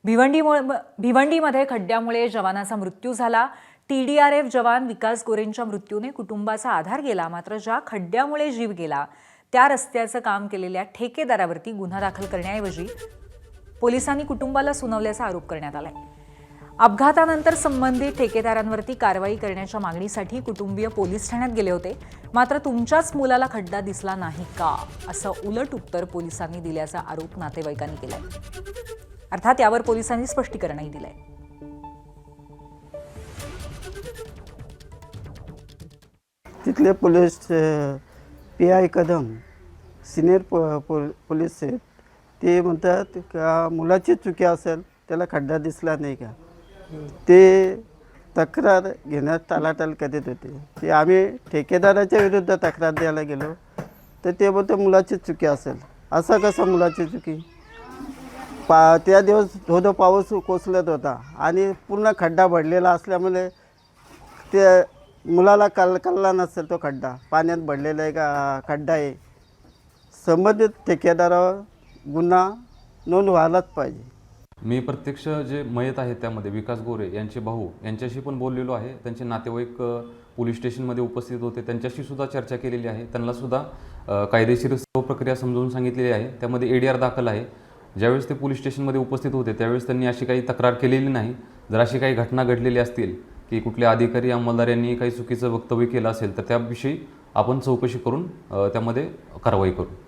भिवंडीमध्ये खड्ड्यामुळे जवानाचा मृत्यू झाला। TDRF जवान विकास गोरेंच्या मृत्यूने कुटुंबाचा आधार गेला। मात्र ज्या खड्ड्यामुळे जीव गेला त्या रस्त्याचं काम केलेल्या ठेकेदारावरती गुन्हा दाखल करण्याऐवजी पोलिसांनी कुटुंबाला सुनावल्याचा आरोप करण्यात आलाय। अपघातानंतर संबंधित ठेकेदारांवरती कारवाई करण्याच्या मागणीसाठी कुटुंबीय पोलीस ठाण्यात गेले होते। मात्र तुमच्याच मुलाला खड्डा दिसला नाही का असं उलट उत्तर पोलिसांनी दिल्याचा आरोप नातेवाईकांनी केलाय। अर्थात यावर पोलिसांनी स्पष्टीकरणही दिलंय। तिथले police PI Kadam senior police आहेत, ते म्हणतात का मुलाची चुकी असेल, त्याला खड्डा दिसला नाही का, ते तक्रार घेण्यात टाळाटाळ करीत होते। ते आम्ही ठेकेदाराच्या विरुद्ध तक्रार द्यायला गेलो तर ते बोलते मुलाची चुकी असेल। असं कसं मुलाची चुकी? त्या दिवस धोधो पाऊस कोसळत होता आणि पूर्ण खड्डा भरलेला असल्यामुळे ते मुलाला कळला नसेल तो खड्डा पाण्यात भरलेला आहे का खड्डा आहे। संबंधित ठेकेदारावर गुन्हा नोंद व्हायलाच पाहिजे। मी प्रत्यक्ष जे मयत आहेत त्यामध्ये विकास गोरे यांचे भाऊ यांच्याशी पण बोललेलो आहे। त्यांचे नातेवाईक पोलीस स्टेशनमध्ये उपस्थित होते, त्यांच्याशी सुद्धा चर्चा केलेली आहे। त्यांना सुद्धा कायदेशीर सर्व प्रक्रिया समजावून सांगितलेली आहे। त्यामध्ये ADR दाखल आहे। ज्यावेळेस ते पोलीस स्टेशनमध्ये उपस्थित होते त्यावेळेस त्यांनी अशी काही तक्रार केलेली नाही। जर अशी काही घटना घडलेली असतील की कुठल्या अधिकारी अंमलदार यांनी काही चुकीचं वक्तव्य केलं असेल तर त्याविषयी आपण चौकशी करून त्यामध्ये कारवाई करू।